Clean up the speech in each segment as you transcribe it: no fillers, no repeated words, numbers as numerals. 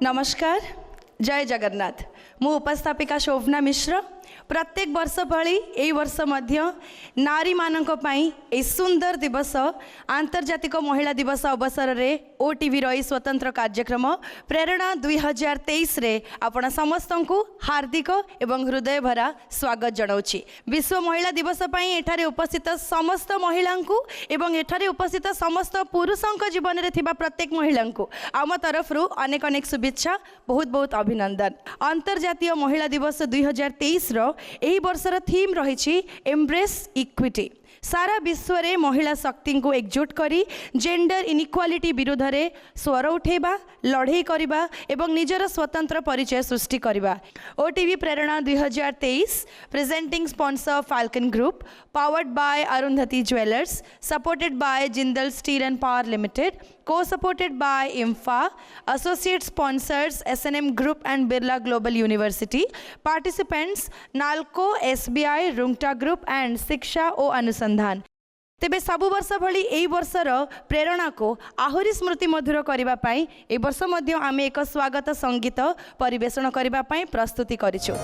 नमस्कार, जय जगन्नाथ। मु उपस्थापिका शोभना मिश्र। प्रत्येक वर्ष भली यही वर्ष मध्य नारी मानक पई ए सुंदर दिवस आंतर्जातिक महिला दिवस अवसर रे ओटीवी रही स्वतंत्र कार्यक्रम प्रेरणा 2023 रे आपण समस्त को हार्दिक एवं हृदय भरा स्वागत जनाऊँगी। विश्व महिला दिवस पई एठारे उपस्थित समस्त महिला को एवं एठारे उपस्थित समस्त पुरुषों जीवन में थिबा प्रत्येक महिला को आम तरफ अनेक अनेक शुभेच्छा, बहुत बहुत अभिनंदन। अंतर्जातीय महिला दिवस 2023 एही वर्षर थीम रही एम्ब्रेस इक्विटी। सारा विश्व रे महिला शक्ति को एकजुट करी जेंडर इनइक्वालिटी विरुद्ध रे स्वर उठेबा, लड़ाई करबा एवं निजर स्वतंत्र परिचय सृष्टि करबा। OTV Prerna 2023 presenting sponsor falcon group, powered by Arundhati jewellers, supported by Jindal steel and power limited, co-supported by IMFA, associate sponsors SNM Group and Birla Global University, participants NALCO, SBI, Rungta Group and शिक्षा और अनुसंधान। तेबे सबु वर्ष भली एई वर्षर प्रेरणा को आहुरी स्मृति मधुर करबा पई ए वर्ष मध्य आमे एक स्वागत संगीत परिवेषण करबा पई प्रस्तुति करिछु।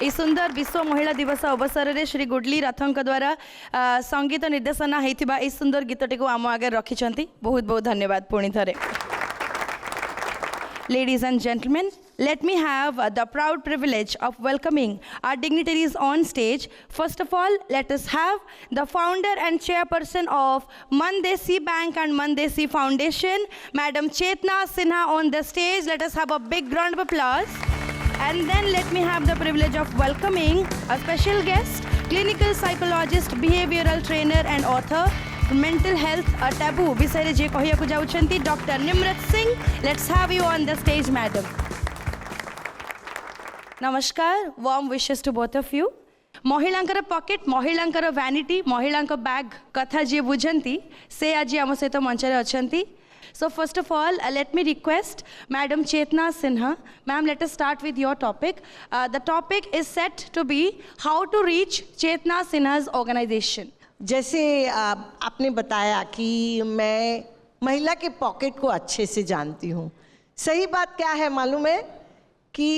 इस सुंदर विश्व महिला दिवस अवसर में श्री गुडली रथों द्वारा संगीत निर्देशना होता इस सुंदर गीतटी को आम आगे रखिंट। बहुत बहुत धन्यवाद पुणी थे। Ladies and gentlemen, let me have the proud privilege of welcoming our dignitaries on stage. First of all, let us have the founder and chairperson of Mandesi Bank and Mandesi Foundation, Madam Chetna Sinha on the stage. Let us have a big round of applause. And then let me have the privilege of welcoming a special guest, clinical psychologist, behavioral trainer and author, mental health a taboo विषय जे कहिया को जाउछंती doctor Nimrat Singh. Let's have you on the stage madam. नमस्कार, warm wishes to both of you. महिलांकर pocket, महिलांकर vanity, महिलांकर bag कथा जे बुझंती से आज आम सहित मंच रे अछंती। So first of all, let me request Madam Chetna Sinha. Ma'am, let us start with your topic. The topic is set to be how to reach Chetna Sinha's organization. जैसे आपने बताया कि मैं महिला के पॉकेट को अच्छे से जानती हूँ। सही बात क्या है मालूम है कि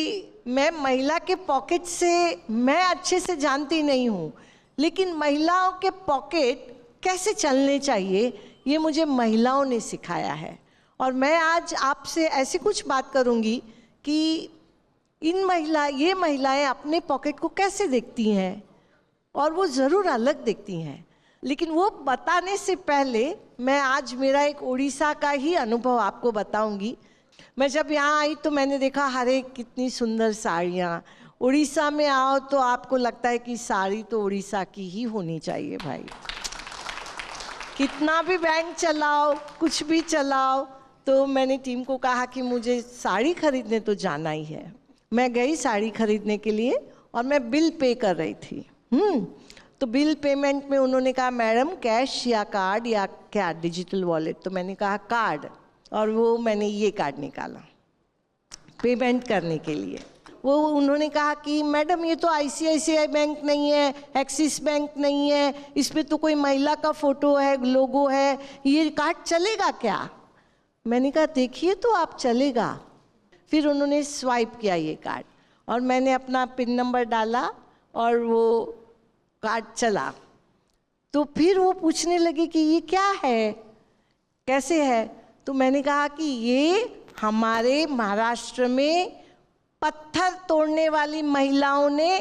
मैं महिला के पॉकेट से मैं अच्छे से जानती नहीं हूँ, लेकिन महिलाओं के पॉकेट कैसे चलने चाहिए, ये मुझे महिलाओं ने सिखाया है। और मैं आज आपसे ऐसी कुछ बात करूंगी कि ये महिलाएं अपने पॉकेट को कैसे देखती हैं, और वो ज़रूर अलग देखती हैं, लेकिन वो बताने से पहले मैं आज मेरा एक उड़ीसा का ही अनुभव आपको बताऊंगी। मैं जब यहाँ आई तो मैंने देखा हरे कितनी सुंदर साड़ियाँ। उड़ीसा में आओ तो आपको लगता है कि साड़ी तो उड़ीसा की ही होनी चाहिए भाई। कितना भी बैंक चलाओ, कुछ भी चलाओ, तो मैंने टीम को कहा कि मुझे साड़ी खरीदने तो जाना ही है। मैं गई साड़ी खरीदने के लिए और मैं बिल पे कर रही थी। तो बिल पेमेंट में उन्होंने कहा मैडम कैश या कार्ड या क्या डिजिटल वॉलेट, तो मैंने कहा कार्ड, और वो मैंने ये कार्ड निकाला पेमेंट करने के लिए। वो उन्होंने कहा कि मैडम ये तो आईसीआईसीआई बैंक नहीं है, एक्सिस बैंक नहीं है, इस पे तो कोई महिला का फोटो है, लोगो है, ये कार्ड चलेगा क्या? मैंने कहा देखिए तो आप चलेगा। फिर उन्होंने स्वाइप किया ये कार्ड और मैंने अपना पिन नंबर डाला और वो कार्ड चला। तो फिर वो पूछने लगे कि ये क्या है, कैसे है? तो मैंने कहा कि ये हमारे महाराष्ट्र में पत्थर तोड़ने वाली महिलाओं ने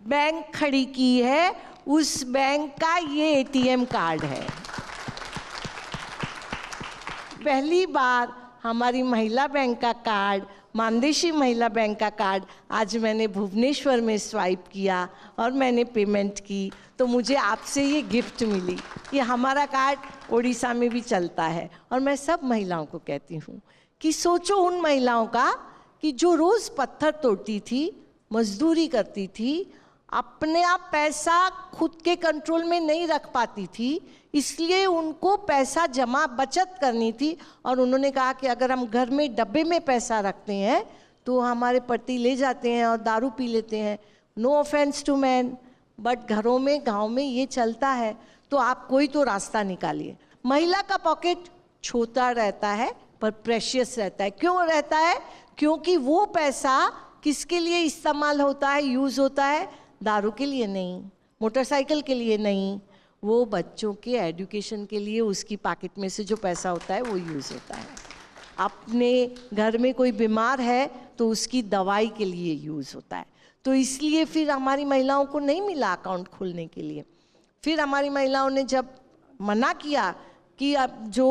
बैंक खड़ी की है, उस बैंक का ये एटीएम कार्ड है। पहली बार हमारी महिला बैंक का कार्ड, मानदेशी महिला बैंक का कार्ड आज मैंने भुवनेश्वर में स्वाइप किया और मैंने पेमेंट की, तो मुझे आपसे ये गिफ्ट मिली। ये हमारा कार्ड उड़ीसा में भी चलता है। और मैं सब महिलाओं को कहती हूँ कि सोचो उन महिलाओं का कि जो रोज़ पत्थर तोड़ती थी, मजदूरी करती थी, अपने आप पैसा खुद के कंट्रोल में नहीं रख पाती थी, इसलिए उनको पैसा जमा बचत करनी थी। और उन्होंने कहा कि अगर हम घर में डब्बे में पैसा रखते हैं तो हमारे पति ले जाते हैं और दारू पी लेते हैं। No offence to man, but घरों में गांव में ये चलता है। तो आप कोई तो रास्ता निकालिए। महिला का पॉकेट छोटा रहता है पर प्रेशियस रहता है। क्यों रहता है? क्योंकि वो पैसा किसके लिए इस्तेमाल होता है, यूज़ होता है? दारू के लिए नहीं, मोटरसाइकिल के लिए नहीं, वो बच्चों के एजुकेशन के लिए उसकी पॉकेट में से जो पैसा होता है वो यूज़ होता है। अपने घर में कोई बीमार है तो उसकी दवाई के लिए यूज़ होता है। तो इसलिए फिर हमारी महिलाओं को नहीं मिला अकाउंट खोलने के लिए। फिर हमारी महिलाओं ने जब मना किया कि अब जो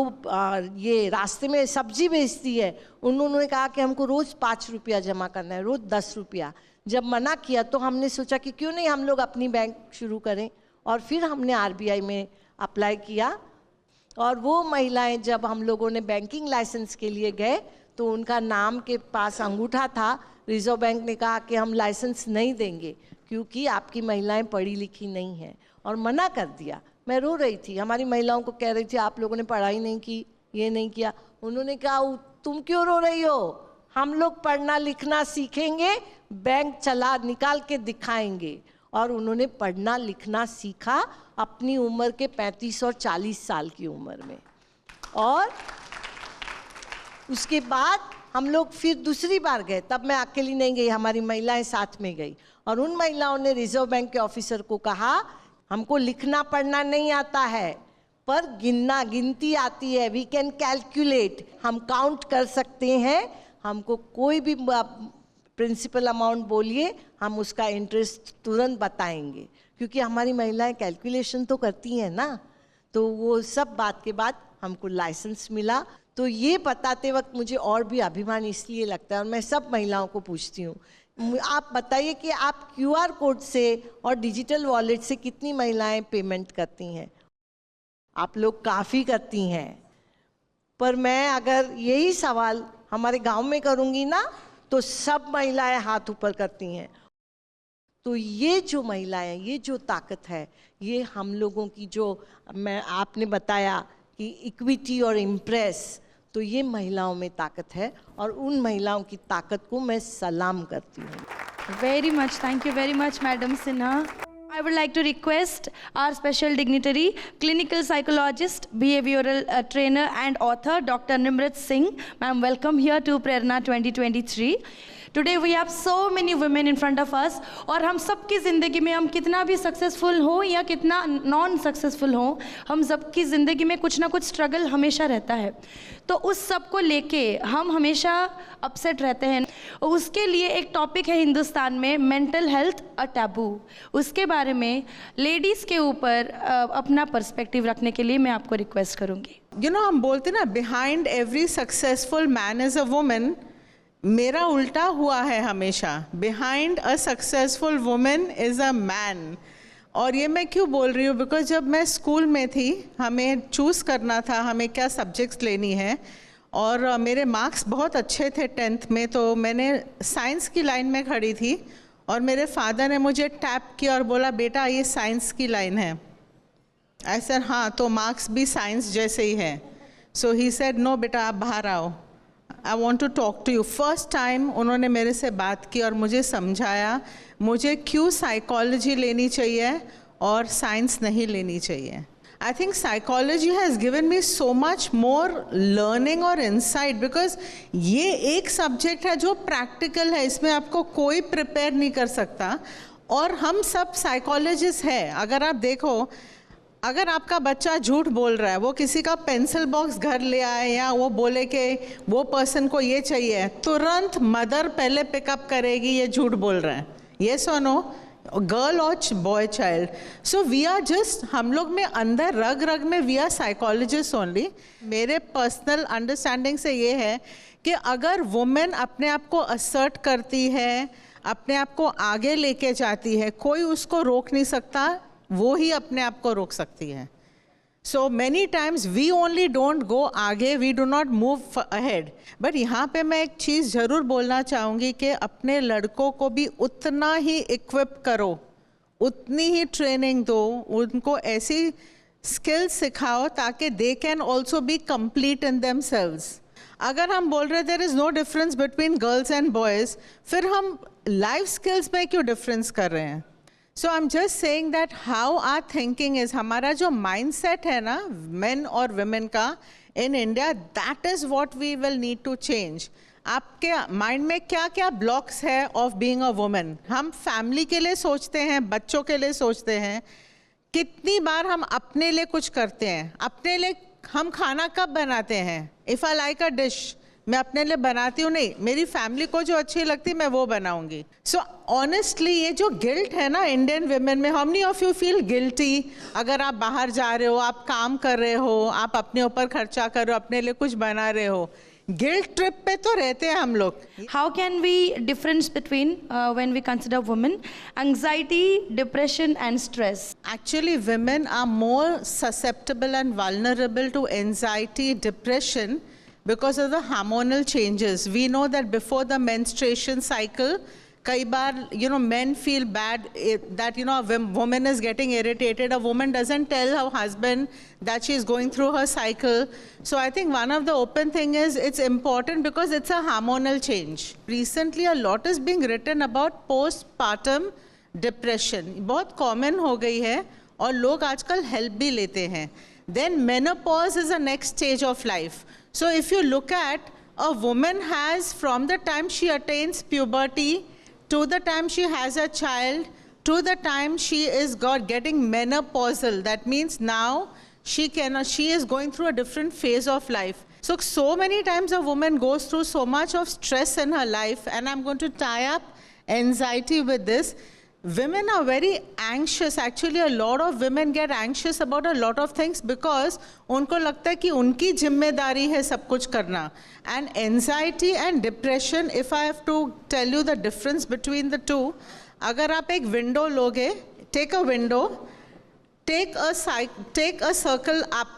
ये रास्ते में सब्जी बेचती है, उन्होंने कहा कि हमको रोज़ 5 रुपया जमा करना है, रोज़ 10 रुपया। जब मना किया तो हमने सोचा कि क्यों नहीं हम लोग अपनी बैंक शुरू करें, और फिर हमने आरबीआई में अप्लाई किया। और वो महिलाएं जब हम लोगों ने बैंकिंग लाइसेंस के लिए गए तो उनका नाम के पास अंगूठा था। रिजर्व बैंक ने कहा कि हम लाइसेंस नहीं देंगे क्योंकि आपकी महिलाएं पढ़ी लिखी नहीं हैं, और मना कर दिया। मैं रो रही थी, हमारी महिलाओं को कह रही थी आप लोगों ने पढ़ाई नहीं की, ये नहीं किया। उन्होंने कहा तुम क्यों रो रही हो, हम लोग पढ़ना लिखना सीखेंगे, बैंक चला निकाल के दिखाएंगे। और उन्होंने पढ़ना लिखना सीखा अपनी उम्र के 35 और 40 साल की उम्र में। और उसके बाद हम लोग फिर दूसरी बार गए, तब मैं अकेली नहीं गई, हमारी महिलाएं साथ में गई। और उन महिलाओं ने रिजर्व बैंक के ऑफिसर को कहा हमको लिखना पढ़ना नहीं आता है पर गिनती आती है, वी कैन कैलकुलेट, हम काउंट कर सकते हैं, हमको कोई भी प्रिंसिपल अमाउंट बोलिए हम उसका इंटरेस्ट तुरंत बताएंगे, क्योंकि हमारी महिलाएं कैलकुलेशन तो करती हैं ना। तो वो सब बात के बाद हमको लाइसेंस मिला। तो ये बताते वक्त मुझे और भी अभिमान इसलिए लगता है, और मैं सब महिलाओं को पूछती हूँ, आप बताइए कि आप क्यूआर कोड से और डिजिटल वॉलेट से कितनी महिलाएं पेमेंट करती हैं? आप लोग काफ़ी करती हैं। पर मैं अगर यही सवाल हमारे गांव में करूँगी ना तो सब महिलाएं हाथ ऊपर करती हैं। तो ये जो महिलाएं, ये जो ताकत है, ये हम लोगों की जो आपने बताया कि इक्विटी और इम्प्रेस, तो ये महिलाओं में ताकत है और उन महिलाओं की ताकत को मैं सलाम करती हूँ। Very much, thank you very much, Madam Sinha. I would like to request our special dignitary, clinical psychologist, behavioral trainer and author, Dr. Nimrat Singh. Ma'am, welcome here to Prerna 2023. Today we have so many women in front of us और हम सबकी ज़िंदगी में हम कितना भी successful हो या कितना नॉन सक्सेसफुल हो, हम सबकी ज़िंदगी में कुछ ना कुछ स्ट्रगल हमेशा रहता है. तो उस सब को लेके हम हमेशा अपसेट रहते हैं. उसके लिए एक टॉपिक है हिंदुस्तान में, मेंटल हेल्थ अ टैबू. उसके बारे में लेडीज़ के ऊपर अपना पर्सपेक्टिव रखने के लिए मैं आपको रिक्वेस्ट करूँगी. हम बोलते ना, behind every successful man is a woman. मेरा उल्टा हुआ है हमेशा. Behind a successful woman is a man. और ये मैं क्यों बोल रही हूँ, बिकॉज जब मैं स्कूल में थी, हमें चूज़ करना था हमें क्या सब्जेक्ट्स लेनी है, और मेरे मार्क्स बहुत अच्छे थे 10th में, तो मैंने साइंस की लाइन में खड़ी थी. और मेरे फादर ने मुझे टैप किया और बोला, बेटा ये साइंस की लाइन है. आई सेड हाँ, तो मार्क्स भी साइंस जैसे ही हैं. सो ही सेड नो बेटा, आप बाहर आओ, I want to talk to you. First time उन्होंने मेरे से बात की और मुझे समझाया मुझे क्यों साइकोलॉजी लेनी चाहिए और साइंस नहीं लेनी चाहिए. I think psychology has given me so much more learning और इंसाइट, बिकॉज ये एक सब्जेक्ट है जो प्रैक्टिकल है, इसमें आपको कोई प्रिपेयर नहीं कर सकता. और हम सब साइकोलॉजिस्ट हैं. अगर आप देखो, अगर आपका बच्चा झूठ बोल रहा है, वो किसी का पेंसिल बॉक्स घर ले आए या वो बोले कि वो पर्सन को ये चाहिए, तुरंत मदर पहले पिकअप करेगी ये झूठ बोल रहा है. येस और नो, गर्ल और boy child. So we are just, हम लोग में अंदर रग रग में वी आर साइकोलॉजिस्ट ओनली. मेरे पर्सनल अंडरस्टैंडिंग से ये है कि अगर वुमेन अपने आप को असर्ट करती है, अपने आप को आगे लेके जाती है, कोई उसको रोक नहीं सकता, वो ही अपने आप को रोक सकती है. So many times we only don't go आगे, we do not move ahead. But यहाँ पे मैं एक चीज़ ज़रूर बोलना चाहूँगी कि अपने लड़कों को भी उतना ही इक्विप करो, उतनी ही ट्रेनिंग दो, उनको ऐसी स्किल्स सिखाओ ताकि they can also be complete in themselves. अगर हम बोल रहे there is no difference between girls and boys, फिर हम लाइफ स्किल्स में क्यों डिफरेंस कर रहे हैं. So I am just saying that how are thinking is, हमारा जो माइंडसेट है ना मेन और वुमेन का in India, that is what we will need to change. आपके माइंड में क्या क्या ब्लॉक्स है ऑफ बीइंग अ वुमेन. हम फैमिली के लिए सोचते हैं, बच्चों के लिए सोचते हैं, कितनी बार हम अपने लिए कुछ करते हैं. अपने लिए हम खाना कब बनाते हैं? If I like a dish, मैं अपने लिए बनाती हूँ नहीं, मेरी फैमिली को जो अच्छी लगती मैं वो बनाऊंगी. सो ऑनेस्टली ये जो गिल्ट है ना इंडियन विमेन में, how many of you feel guilty अगर आप बाहर जा रहे हो, आप काम कर रहे हो, आप अपने ऊपर खर्चा कर रहे हो, अपने लिए कुछ बना रहे हो, गिल्ट ट्रिप पे तो रहते हैं हम लोग. How can we difference between when we consider women, anxiety, depression and stress? Actually, women are more susceptible and vulnerable to anxiety, depression because of the hormonal changes. We know that before the menstruation cycle, कई बार men feel bad that a woman is getting irritated. A woman doesn't tell her husband that she is going through her cycle. So I think one of the open thing is it's important because it's a hormonal change. Recently a lot is being written about postpartum depression. बहुत common हो गई है और लोग आजकल help भी लेते हैं. Then menopause is the next stage of life. So if you look at, a woman has, from the time she attains puberty to the time she has a child, to the time she is getting menopausal, that means now she is going through a different phase of life. So many times a woman goes through so much of stress in her life, and I'm going to tie up anxiety with this. Women are very anxious. Actually, a lot of women get anxious about a lot of things because उनको लगता है कि उनकी जिम्मेदारी है सब कुछ करना. And anxiety and depression, if I have to tell you the difference between the two, अगर आप एक window लोगे, take a window, take a circle up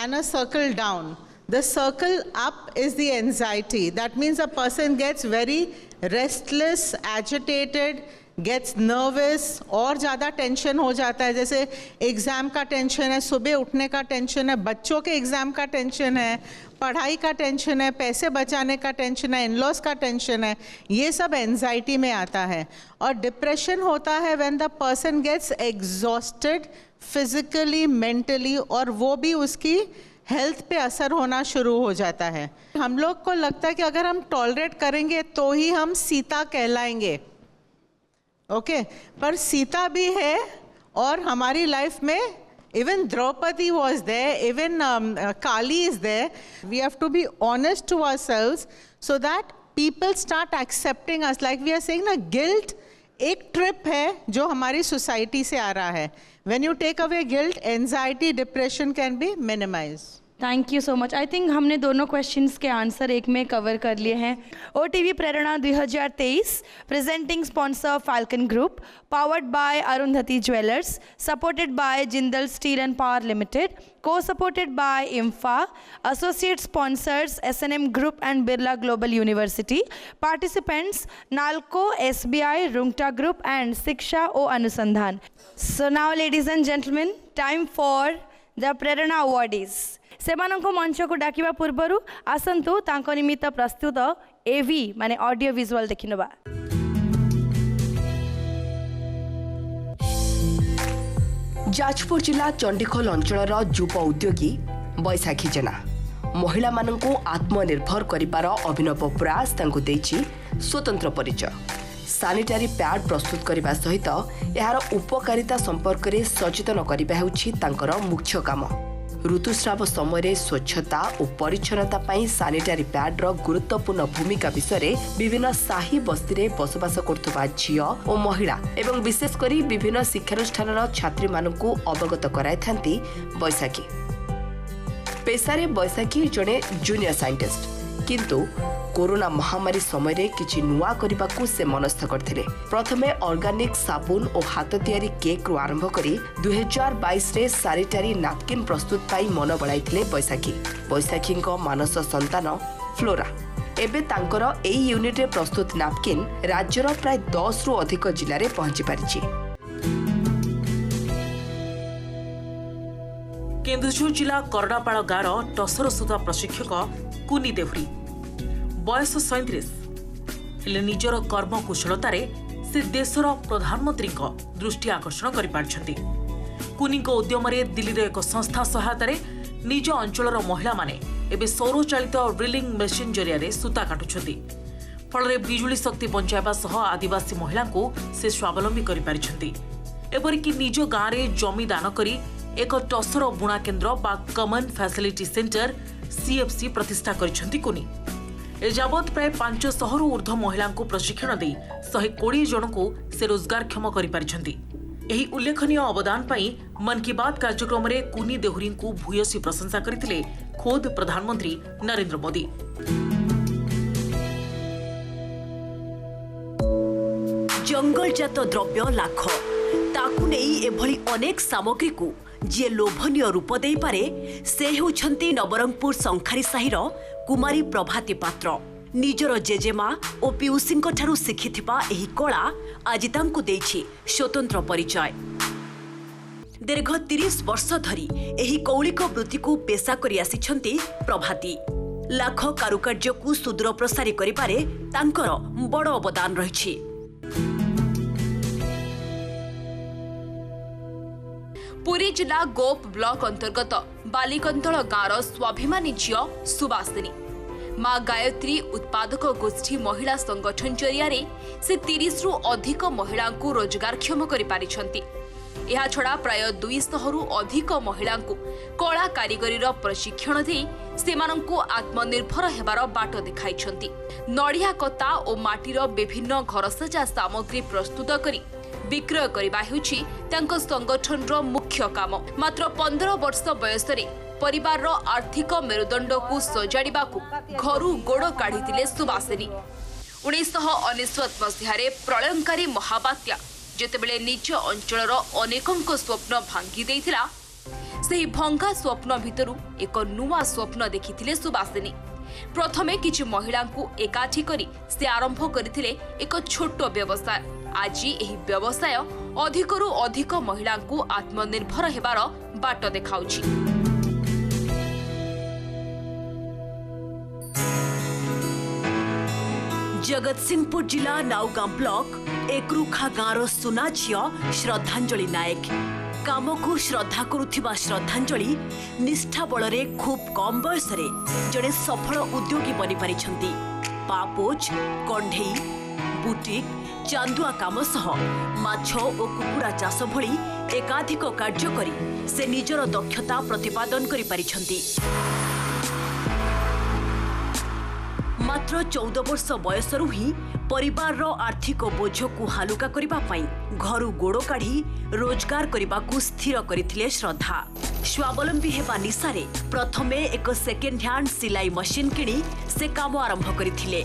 and a circle down. The circle up is the anxiety. That means a person gets very restless, agitated, gets nervous और ज़्यादा tension हो जाता है। जैसे एग्ज़ाम का टेंशन है, सुबह उठने का टेंशन है, बच्चों के एग्ज़ाम का टेंशन है, पढ़ाई का टेंशन है, पैसे बचाने का टेंशन है, इन-लॉज का टेंशन है, ये सब एंजाइटी में आता है। और डिप्रेशन होता है when the person gets exhausted physically, mentally, और वो भी उसकी हेल्थ पे असर होना शुरू हो जाता है। हम लोग को लगता है कि अगर हम टॉलरेट करेंगे तो ही हम सीता कहलाएंगे, ओके पर सीता भी है और हमारी लाइफ में even Draupadi was there, even Kali is there. We have to be honest to ourselves so that people start accepting us. Like we are saying na, guilt एक ट्रिप है जो हमारी सोसाइटी से आ रहा है। When you take away guilt, anxiety, depression can be minimized. Thank you so much. I think हमने दोनों questions के आंसर एक में कवर कर लिए हैं। OTV Prerna 2023 presenting sponsor falcon group, powered by Arundhati jewellers, supported by Jindal steel and power limited, co-supported by IMFA, associate sponsors SNM Group and Birla Global University, participants Nalco, SBI, Rungta Group and Siksha O Anusandhan. So now ladies and gentlemen, time for the Prerana Awardees. सेमानंको मंच को डाकिबा पूर्वरु आसंतु तांको निमित्त प्रस्तुत एवी माने audio visual देखिनबा। Jajpur जिला चंडीखोल अंचल युवा उद्योगी बैसाखी जेना महिला मानंको आत्मनिर्भर करिबार अभिनव प्रयास तांको देछि स्वतंत्र परिचय। सानिटारी पैड प्रस्तुत करने सहित यार उपकारिता संपर्क में सचेतन करने हेउछि तांकर मुख्य काम। ऋतुस्राव समय स्वच्छता और परिच्छन्नता पाई सानिटारी पैड गुरुत्वपूर्ण भूमिका विषय विभिन्न साही बस्ती में बसवास करुवा झील और महिला एवं विशेषकर विभिन्न शिक्षानुष्ठान छात्री मानू अवगत कराई बैसाखी। पेशारे बैसाखी जड़े जूनियर साइंटिस्ट किंतु कोरोना महामारी समय किछि नुआ करने से मनस्थ करथिले। प्रथमे ऑर्गेनिक साबुन और हाथ तैयारी केक रु आरंभ करी 2022 रे सैनिटरी नैपकिन प्रस्तुत पाई मन बढ़ाइथिले बैसाखी। बैसाखी मानस संतान फ्लोरा एबे तांकर एई यूनिट रे प्रस्तुत नैपकिन राज्यर प्राय 10 रु अधिक जिले में पहुंची पारिछि। केन्दुझर जिला करडापाड़ गाँव टसर सुधा प्रशिक्षक कुनी देहुरी बयस 37 हेले निजर कर्मकुशलतार से देशर प्रधानमंत्री दृष्टि आकर्षण कर कुनी उद्यम दिल्ली एक संस्था सहायतार निज अंचल महिला माने एबे सौर चालित ड्रिलिंग मेसीन जरिया सूता काटुछंती। फल बिजुली शक्ति बंचाइबा सह आदिवासी महिला को से स्वावलंबी कर पारिछंती। एपरिक निज गाँव में जमी दान करी एक टसर बुणा केन्द्र बा कमन फैसिलिटी सेंटर CFC प्रतिष्ठा करिछंती कुनी। एजावत प्राय 500 ऊर्ध्व महिला को प्रशिक्षण दे 120 जन को से रोजगारक्षम कर पारिछंती। एही उल्लेखनीय अवदान पाई मन की बात कार्यक्रम में कुनी देहुरी को भूयसी प्रशंसा करथिले खोद प्रधानमंत्री नरेंद्र मोदी। जंगलजात द्रव्य लाख ताकू नहीं एभली अनेक सामग्री को जी लोभनीय रूप दे पारे से होछंती नवरंगपुर शंखारी साहिर कुमारी प्रभाती पात्र। निजर जेजेमा और पिउसी ठारू शिखिथिबा एही कला आज तांकु देछि स्वतंत्र परिचय। दीर्घ 30 वर्ष धरी एही कौलिक वृत्ति को पेशा करि आसिछंती प्रभाती। लाख कारुकार्य को सुदूर प्रसारी करिपारे तांकर बड़ अवदान रहिछि। पुरी जिला गोप ब्लॉक अंतर्गत बालिकंतल गाँव स्वाभिमानी झील सुबासिनी मां गायत्री उत्पादक गोष्ठी महिला संगठन जरिया से 30 रु अधिक महिला को रोजगारक्षम कर पारिछंती। यह छड़ा प्राय 200 रु अधिक महिला को कला कारीगरी प्रशिक्षण दे सेमानंकु आत्मनिर्भर हेबार बाट देखाइछंती। नड़िया कता और माटीर विभिन्न घर सजा सामग्री प्रस्तुत करी विक्रय करबा हेउछि तांको संगठनर मुख्य काम। मात्र 15 वर्ष बयस परिवार आर्थिक मेरुदंड को सजाड़िबा को घरू गोड़ काढ़ितिले सुबासिनी। 1999 मसीहारे प्रलयंकारी महाबात्या जेतेबेले निज अंचलर अनेकंक स्वप्न भांगी देइथिला सेही भंगा स्वप्न भितरु एक नुआ स्वप्न देखिथिले सुबासिनी। प्रथमे किछि महिला को एकाठी करी से आरंभ करथिले एक छोट व्यवसाय। আজি ଏହି ବ୍ୟବସାୟ ଅଧିକରୁ ଅଧିକ ମହିଳାଙ୍କୁ ଆତ୍ମନିର୍ଭର ହେବାର ବାଟ ଦେଖାଉଛି। जगतसिंहपुर जिला नाउगां ब्लॉक एकरुखा गाँवर सुना झियो श्रद्धांजलि नायक काम को श्रद्धा करुथिबा श्रद्धांजलि निष्ठा बलरे खूब कम बयस जड़े सफल उद्योगी बनी पारिछंती। पापोच कंढेई बुटीक चांदुआ काम सह माछ और कुकुड़ा चाष भली एकाधिक कार्य करी से निजर दक्षता प्रतिपादन करि पारिछंती। मात्र 14 वर्ष बयसरू ही परिवार आर्थिक बोझ को हालुका करिबा पई घरु गोड़ काढ़ी रोजगार करने को स्थिर करथिले श्रद्धा। स्वावलंबी हेबा निशारे प्रथमे एक सेकेंड हैंड सिलाई मशीन किणी से काम आरंभ करथिले।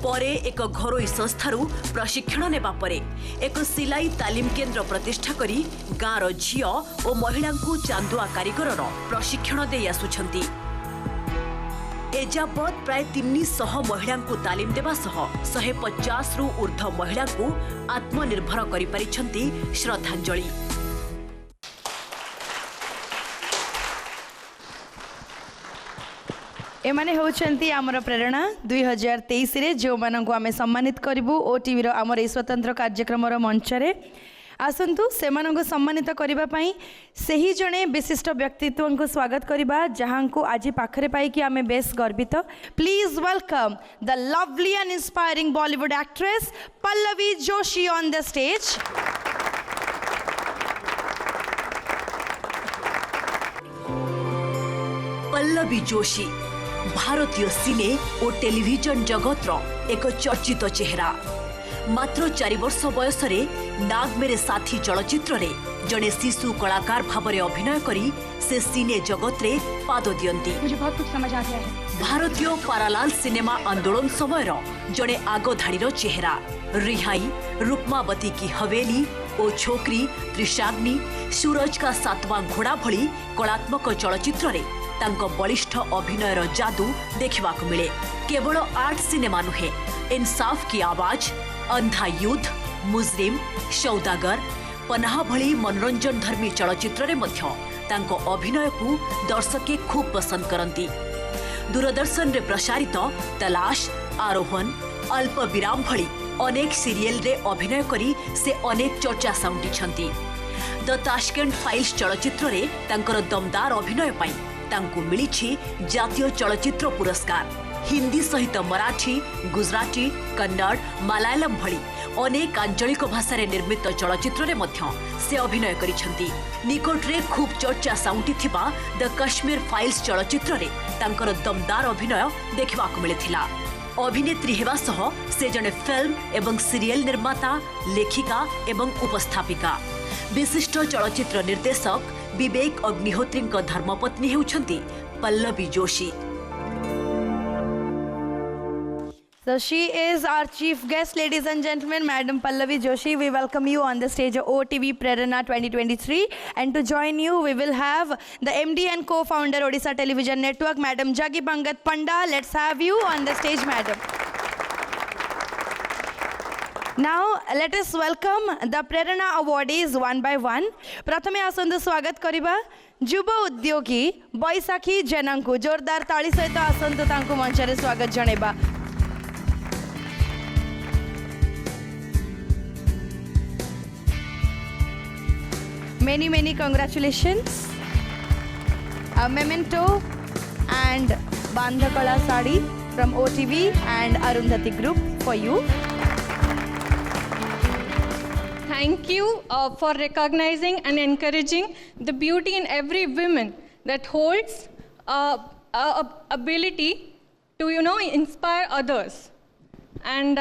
परे एक घरोई संस्थारू प्रशिक्षण नेबा परे एक सिलाई तालीम केंद्र प्रतिष्ठा करी गाँर झियो और महिला चांदुआ कारीगरर प्रशिक्षण दे आसुछंती। एजावत प्राय 300 महिला तालीम देवा सह 150 रु ऊर्ध्व महिला आत्मनिर्भर करि पारिछंती श्रद्धांजलि। एमाने होउछंती आमर प्रेरणा 2023 रे जो मानकु आमे सम्मानित करिवु ओटीवी रो आमर ए स्वतंत्र कार्यक्रम रो मंच रे आसंतु सेमानंको सम्मानित करिबा पई सही जणे विशिष्ट व्यक्तित्व को स्वागत करिबा जहां को आज पाखरे पाई कि आमे बेस गर्वित। Please welcome the lovely and inspiring Bollywood actress Pallavi Joshi on the stage. Pallavi Joshi भारतीय सिने और टेलीविजन जगतर एक चर्चित चेहरा। मात्र 4 वर्ष बयस नाग मेरे साथी चलचित्र रे जड़े शिशु कलाकार भावरे अभिनय करी से सिने जगत रे पाद दियंती। मुझे बहुत कुछ समझ आ गया है। भारतीय पारालाल सिनेमा आंदोलन समय जड़े आग धाड़ीर चेहरा। रिहाई, रुक्मावती की हवेली और छोकरी, त्रिशाग्नि, सूरज का 7वां घोड़ा भली कलात्मक चलचित्र रे तांको बलिष्ठ अभिनयर जादू देखा मिले। केवल आर्ट सिनेमा नुहे, इंसाफ की आवाज, अंधा युद्ध, मुजरिम, सौदागर, पनाह भली मनोरंजन धर्मी चलचित्र रे मध्य तांको अभिनय को दर्शके खूब पसंद करती। दूरदर्शन रे प्रसारित तलाश, आरोहण, अल्प विराम भली अनेक सीरियल रे अभिनय करी से अनेक चर्चा साउंटिछंती। द ताशकेंट फाइल्स चलचित्र रे तांकर दमदार अभिनय पाई तांको मिलिछि जातीय चलचित्र पुरस्कार। हिंदी सहित मराठी, गुजराती, कन्नड़, मलयालम भली अनेक आंचलिक भाषा रे निर्मित चलचित्र रे मध्य से अभिनय करिछंती। निकट रे खूब चर्चा साउंटी थिबा द कश्मीर फाइल्स चलचित्र रे तांकर दमदार अभिनय देखा मिलिथिला। अभिनेत्री हेबा सह से जने फिल्म एवं सीरियल निर्माता, लेखिका एवं उपस्थापिका। विशिष्ट चलचित्र निर्देशक विवेक अग्निहोत्री धर्मपत्नी हेउछंती Pallavi Joshi. So she is our chief guest, ladies and gentlemen, Madam Pallavi Joshi. We welcome you on the stage of OTV Prerana 2023. And to join you, we will have the MD and co-founder Odisha Television Network, Madam Jagi Bangat Panda. Let's have you on the stage, Madam. Now, let us welcome the Prerana awardees one by one. प्रथमे आसंतु स्वागत करिबा युव उद्योगी बैसाखी जेनांकु जोरदार ताली सहित आसंतु तांकु मंच रे स्वागत जणेबा। Many congratulations. A memento and Bandhakala Sadi from OTV and Arundhati Group for you. Thank you for recognizing and encouraging the beauty in every woman that holds ability to, inspire others. And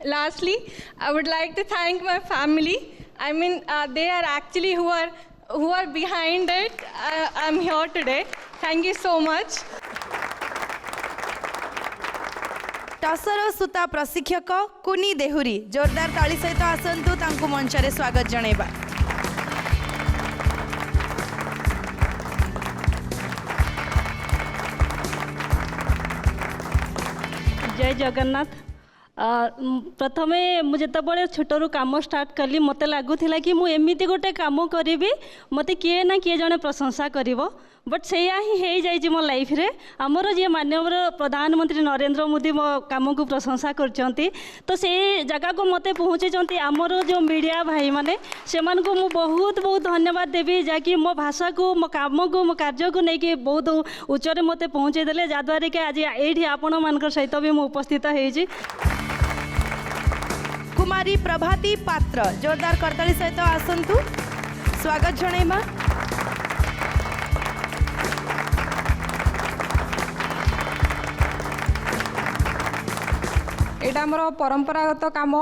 lastly, I would like to thank my family. I mean, they are actually who are behind it. I'm here today. Thank you so much. Tussar सुता प्रशिक्षक कुनी देहुरी जोरदार ताली सहित आसंतु तांकु मंच रे स्वागत जणेबा। जय जगन्नाथ। प्रथमे मुझे जितेबाला छोटरू कम स्टार्ट कली मत लगुला कि मुझे एमती गोटे कम करी मत किए ना किए जड़े प्रशंसा कर बट से ही जाइए मो लाइफ रे आमर जी माननीय प्रधानमंत्री नरेंद्र मोदी मो कम को प्रशंसा करचंती तो से जगह को मते पहुँचे आमर जो मीडिया भाई माने से को बहुत बहुत धन्यवाद देवी जहाँकि मो भाषा को मो कम को मो कार्य को लेकिन बहुत उच्च मते पहुँचे देले जहाँद्वारा कि आज ये आपण मान सहित भी मुझे उपस्थित होइछि। कुमारी प्रभाती पात्र जोरदार करताली सहित आसंतु स्वागत जणाइबा। एटा हमर परंपरागत काम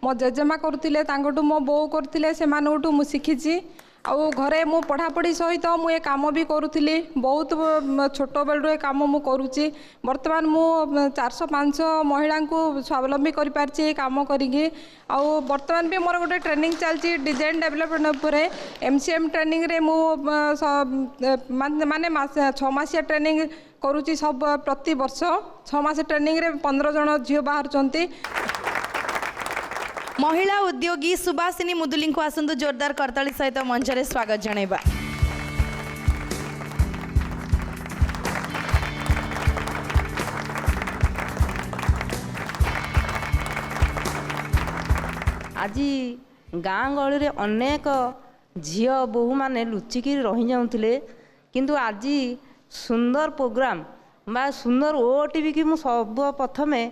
मो जेजेमा करुले मो बो करुले से मु शिखी आउ घरे मु पढ़ापढ़ी सहित मु ये काम भी करुली बहुत छोट बेलू काम मु करुच्ची बर्तमान मु 400-500 महिला को स्वावलंबी कर पार्ची काम करी आउ बर्तमान भी मोर गोटे ट्रेनिंग चलती डिजाइन डेवलपमेंट उपर MCM ट्रेनिंग रे मु माने 6 मासिया ट्रेनिंग करुच्ची सब प्रति वर्ष 6 मास ट्रेनिंग रे 15 जन झील बाहर। महिला उद्योगी सुभाषिनी मुदुली को आसंतु जोरदार करताली सहित मंच रे स्वागत जणाइबा। आज गाँ गहली रे अनेक झील बोहू माने लुचिकी रही जाउथिले किंतु आज सुंदर प्रोग्राम बा सुंदर ओटीवी की मु सब प्रथमे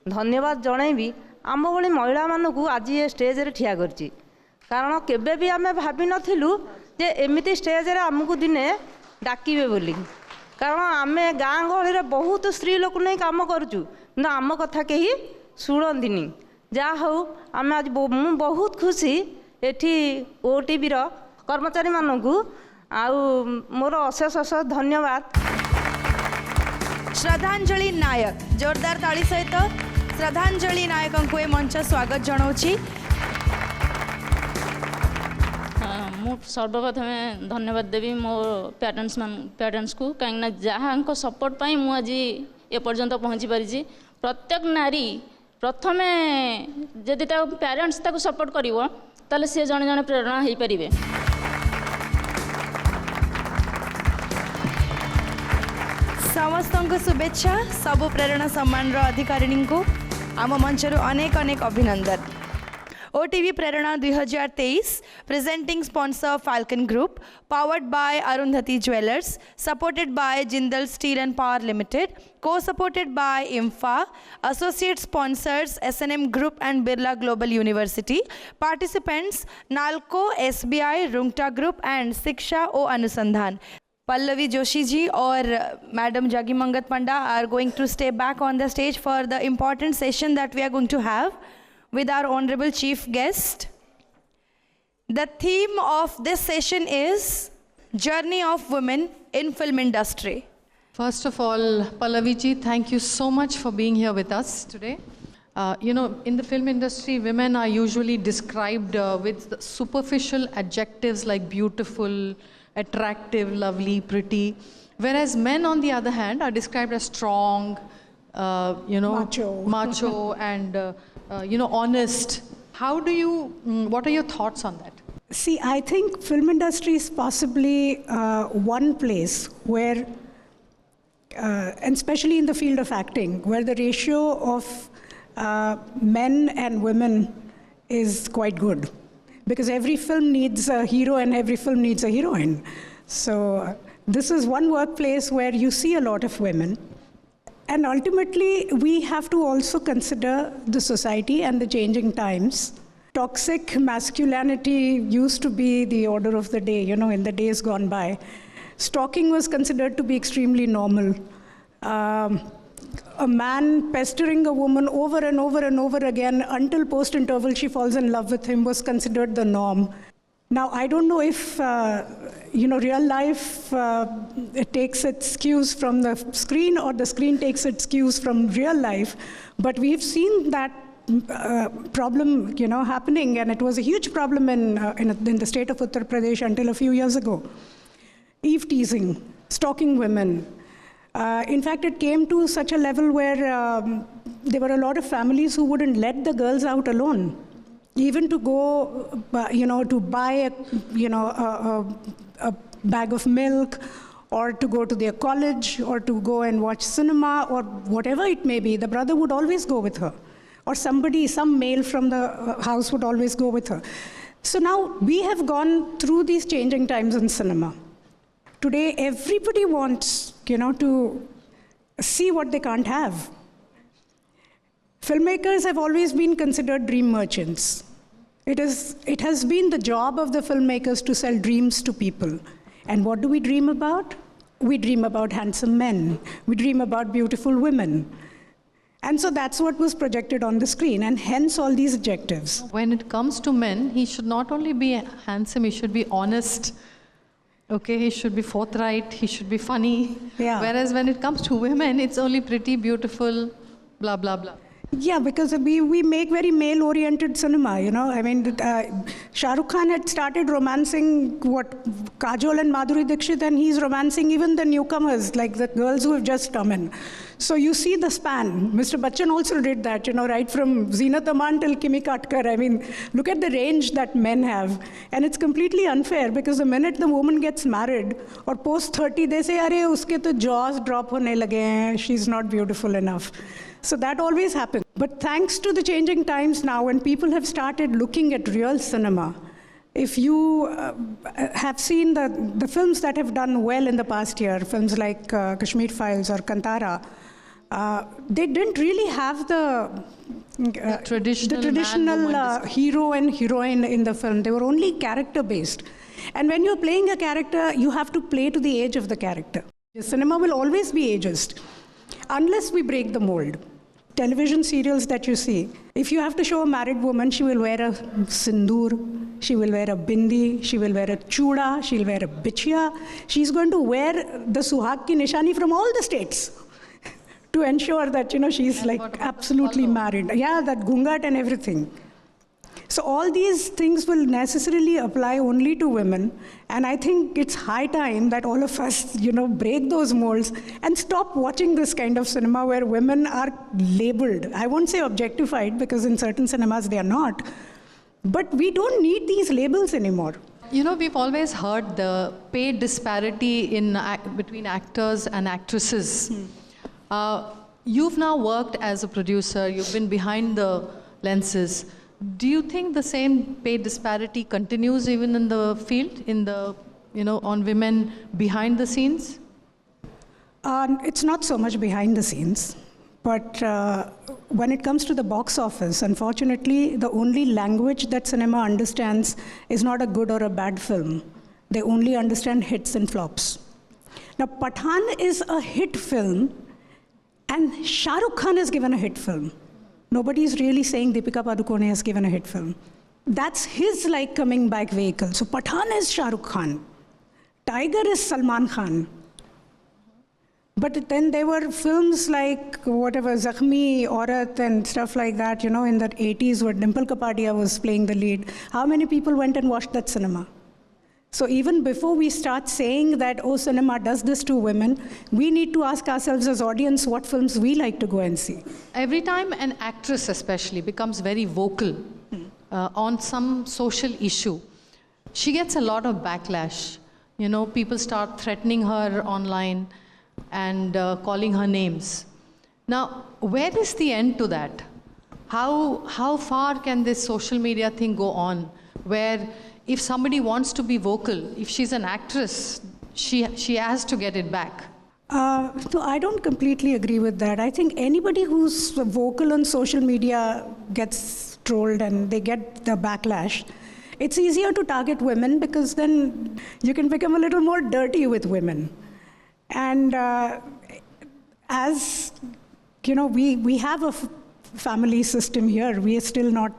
धन्यवाद जनइबी आम भली महिला मानक आज ये स्टेज रे ठिया करची कारण केबे भी आमे भाबी नथिलु जे एमिति स्टेज रे आमको दिने डाकिबे बोली कारण आमे गाँ गहली रे बहुत स्त्री लोक नहीं काम करूचु ना आम कथा कहीं शुणंदिनी जा हूँ आम आज मु बहुत खुशी एठी ओटीवी रो कर्मचारी मानकू आउ मोर अशेष अशेष धन्यवाद। श्रद्धांजलि नायक जोरदार ताली सहित श्रद्धांजलि नायक को ए मंच स्वागत जनाऊँगी। मु सर्वप्रथम धन्यवाद देवी मो पेरेंट्स को कहीं जहाँ सपोर्ट पाई मु आज ए पर्यंत पहुँची पारी। प्रत्येक नारी प्रथमे जदि पेरेंट्स ताको सपोर्ट करिवो ताले से जने जने प्रेरणा हो पारे। समस्त को शुभेच्छा सबु प्रेरणा सम्मान अधिकारिणी को आम मंचर अनेक अनेक अभिनंदन। OTV Prerna 2023 presenting sponsor Falcon Group, powered by Arundhati Jewellers, supported by Jindal Steel and Power Limited, co-supported by IMFA, associate sponsors SNM Group and Birla Global University, participants Nalco, SBI, Rungta Group and Siksha O Anusandhan. Pallavi Joshi ji or Madam Jagi Mangat Panda are going to stay back on the stage for the important session that we are going to have with our honorable chief guest. The theme of this session is Journey of Women in Film Industry. First of all, Pallavi ji, thank you so much for being here with us today. In the film industry, women are usually described with superficial adjectives like beautiful, attractive, lovely, pretty, whereas men, on the other hand, are described as strong, macho and honest. What are your thoughts on that? See, I think film industry is possibly one place where, and especially in the field of acting, where the ratio of men and women is quite good. Because every film needs a hero and every film needs a heroine. So this is one workplace where you see a lot of women. And ultimately, we have to also consider the society and the changing times. Toxic masculinity used to be the order of the day, in the days gone by. Stalking was considered to be extremely normal. A man pestering a woman over and over and over again until post-interval she falls in love with him was considered the norm. Now, I don't know if, real life it takes its cues from the screen or the screen takes its cues from real life, but we've seen that problem, happening, and it was a huge problem in the state of Uttar Pradesh until a few years ago. Eve teasing, stalking women. In fact, it came to such a level where there were a lot of families who wouldn't let the girls out alone, even to go, to buy a bag of milk, or to go to their college, or to go and watch cinema, or whatever it may be. The brother would always go with her, or somebody, some male from the house would always go with her. So now we have gone through these changing times in cinema. Today, everybody wants, to see what they can't have. Filmmakers have always been considered dream merchants. It has been the job of the filmmakers to sell dreams to people. And what do we dream about? We dream about handsome men. We dream about beautiful women. And so that's what was projected on the screen, and hence all these adjectives. When it comes to men, he should not only be handsome, he should be honest. Okay, he should be forthright, he should be funny. Yeah. Whereas when it comes to women, it's only pretty, beautiful, blah, blah, blah. Yeah, because we make very male-oriented cinema, I mean, Shah Rukh Khan had started romancing Kajol and Madhuri Dixit, and he's romancing even the newcomers, like the girls who have just come in. So you see the span. Mr. Bachchan also did that, right from Zeenat Aman till Kimi Katkar. I mean, look at the range that men have. And it's completely unfair, because the minute the woman gets married, or post-30, they say, "Arey, uske to jaws drop hone lage hain, she's not beautiful enough." So that always happens. But thanks to the changing times now, when people have started looking at real cinema, if you have seen the films that have done well in the past year, films like Kashmir Files or Kantara, they didn't really have the traditional hero and heroine in the film. They were only character-based. And when you're playing a character, you have to play to the age of the character. Cinema will always be ageist, unless we break the mold. Television serials that you see, if you have to show a married woman, she will wear a sindoor, she will wear a bindi, she will wear a chuda, she'll wear a bichya. She's going to wear the suhag ki nishani from all the states to ensure that, she's like absolutely married. Yeah, that ghungat and everything. So all these things will necessarily apply only to women. And I think it's high time that all of us, break those molds and stop watching this kind of cinema where women are labeled. I won't say objectified, because in certain cinemas they are not. But we don't need these labels anymore. We've always heard the pay disparity between actors and actresses. You've now worked as a producer, you've been behind the lenses. Do you think the same pay disparity continues even in the field, on women behind the scenes? It's not so much behind the scenes, but when it comes to the box office, unfortunately, the only language that cinema understands is not a good or a bad film. They only understand hits and flops. Now, Pathaan is a hit film, and Shah Rukh Khan has given a hit film. Nobody is really saying Deepika Padukone has given a hit film. That's his coming back vehicle. So Pathaan is Shah Rukh Khan. Tiger is Salman Khan. But then there were films like Zakhmi, Aurat and stuff like that, in the 80s where Dimple Kapadia was playing the lead. How many people went and watched that cinema? So even before we start saying that, cinema does this to women, we need to ask ourselves as audience what films we like to go and see. Every time an actress especially becomes very vocal on some social issue, she gets a lot of backlash. People start threatening her online and calling her names. Now, where is the end to that? How far can this social media thing go on, where if somebody wants to be vocal, if she's an actress, she has to get it back? So I don't completely agree with that. I think anybody who's vocal on social media gets trolled and they get the backlash. It's easier to target women, because then you can become a little more dirty with women. And as we have a family system here. We are still not,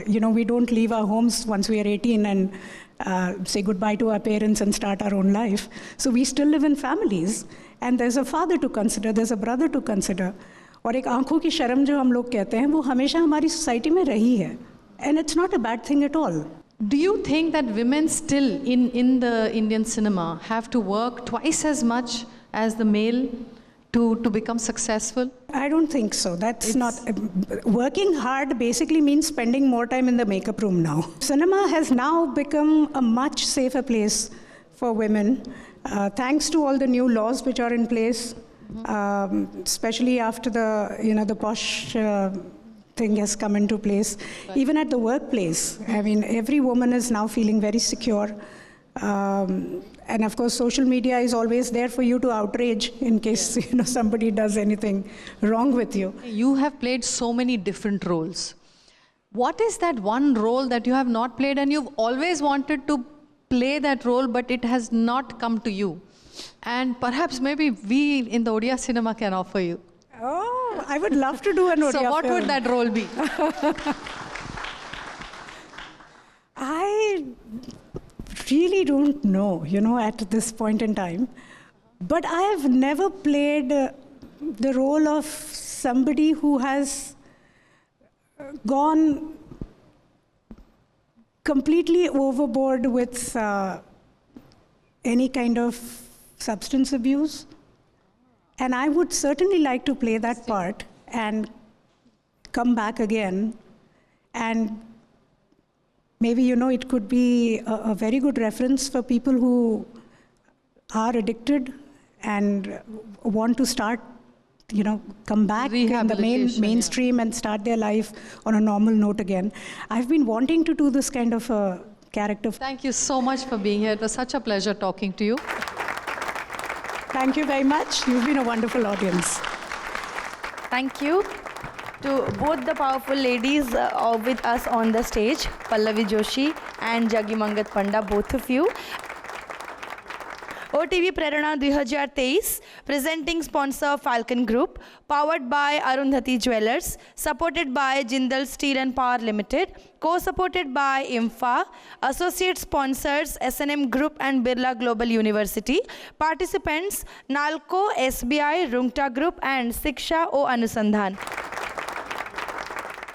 we don't leave our homes once we are 18 and say goodbye to our parents and start our own life. So we still live in families, and there's a father to consider, there's a brother to consider. और एक आंखों की शर्म जो हम लोग कहते हैं, वो हमेशा हमारी सोसाइटी में रही है. And it's not a bad thing at all. Do you think that women still in the Indian cinema have to work twice as much as the male to become successful? I don't think so. That's not. Working hard basically means spending more time in the makeup room now. Cinema has now become a much safer place for women, thanks to all the new laws which are in place, especially after the POSH thing has come into place. Even at the workplace, I mean, every woman is now feeling very secure. And of course, social media is always there for you to outrage in case somebody does anything wrong with you. You have played so many different roles. What is that one role that you have not played and you've always wanted to play that role, but it has not come to you? And perhaps maybe we in the Odia cinema can offer you. Oh, I would love to do an Odia So what film. would that role be? I really don't know, at this point in time. But I have never played the role of somebody who has gone completely overboard with any kind of substance abuse. And I would certainly like to play that part and come back again. And maybe, it could be a very good reference for people who are addicted and want to start, come back in the mainstream and start their life on a normal note again. I've been wanting to do this kind of a character. Thank you so much for being here. It was such a pleasure talking to you. Thank you very much. You've been a wonderful audience. Thank you to both the powerful ladies with us on the stage, Pallavi Joshi and Jaggi Mangat Panda, both of you. OTV Prerana 2023, presenting sponsor Falcon Group, powered by Arundhati Jewellers, supported by Jindal Steel and Power Limited, co-supported by IMFA, associate sponsors SNM Group and Birla Global University, participants Nalco, SBI, Rungta Group and Siksha O Anusandhan.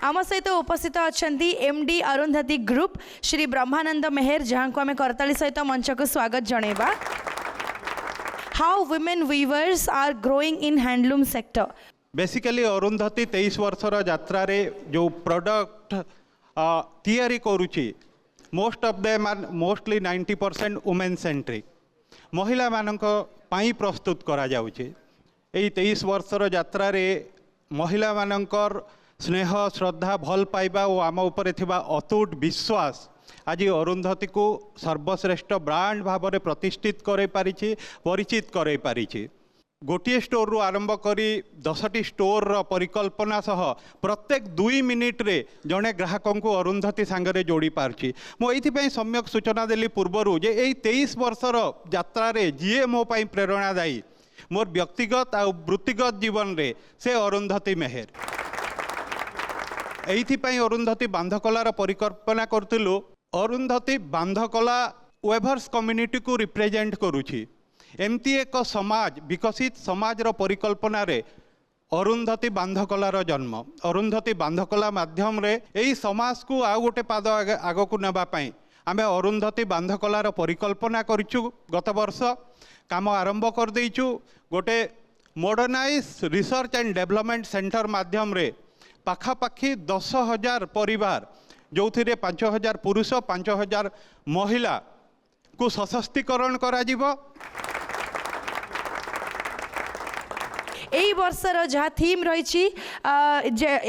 आम सहित उपस्थित अच्छा MD Arundhati group Shri Brahmanand Meher जहाँ को आम करताली सहित मंच को स्वागत जनइबा. How women weavers are growing in handloom sector. Basically Arundhati 23 वर्षर यात्रा रे जो प्रोडक्ट तैयारी करुची most of them are mostly 90% women centric महिला मानक पाई प्रस्तुत करा जाउची. एई 23 वर्षर यात्रा रे महिला मानकर स्नेह श्रद्धा भल पाइबा और आम उपरे थिबा अतुट विश्वास आज अरुंधति को सर्वश्रेष्ठ ब्रांड भाव में प्रतिष्ठित करे पारिछि, परिचित करे पारिछि. गोटे स्टोर रु आरंभ करी 10टी स्टोर परिकल्पना सह प्रत्येक 2 मिनिट रे जड़े ग्राहक को अरुंधति सांगरे जोड़ी पार्ची. मुझे सम्यक सूचना देली पूर्वर जे यही 23 वर्षर यात्रा रे जीए मो पाई प्रेरणादायी मोर व्यक्तिगत आ वृत्तिगत जीवन रे से अरुंधति मेहर. एइथिपाई अरुंधति बांधकलार परिकल्पना करथिलु. अरुंधति बांधकला वेभर्स कम्युनिटी को रिप्रेजेंट करुछि. एमती एक समाज विकसित समाजर परिकल्पना रे अरुंधति बांधकलार जन्म. अरुंधति बांधकला माध्यम रे एई समाज को आउ गोटे पाद आग को नेबा पई आमे अरुंधति बांधकलार परिकल्पना करिछु. गत वर्ष काम आरंभ कर देइछु. गोटे modernise research and development centre माध्यम रे पाखापाखि 10,000 परिवार जो 5,000 पुरुष 5,000 महिला को सशक्तिकरण करा जिवो. एई वर्षर जहाँ थीम रही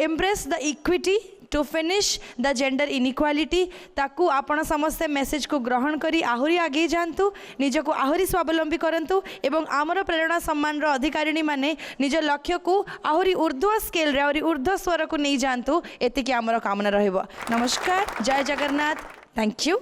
embrace the equity to finish the gender inequality ताकू आपण समस्ते मेसेज को ग्रहण करी आहुरी आगे जातु, निज को आहुरी स्वावलंबी करंतु एवं आमर प्रेरणा सम्मान रो अधिकारिणी माने निज लक्ष्य को आहुरी ऊर्ध्व स्केल रे आहुरी ऊर्ध्व स्वर को नहीं जातु. एतिकी आमर कामना रहइबो. नमस्कार, जय जगन्नाथ. Thank you.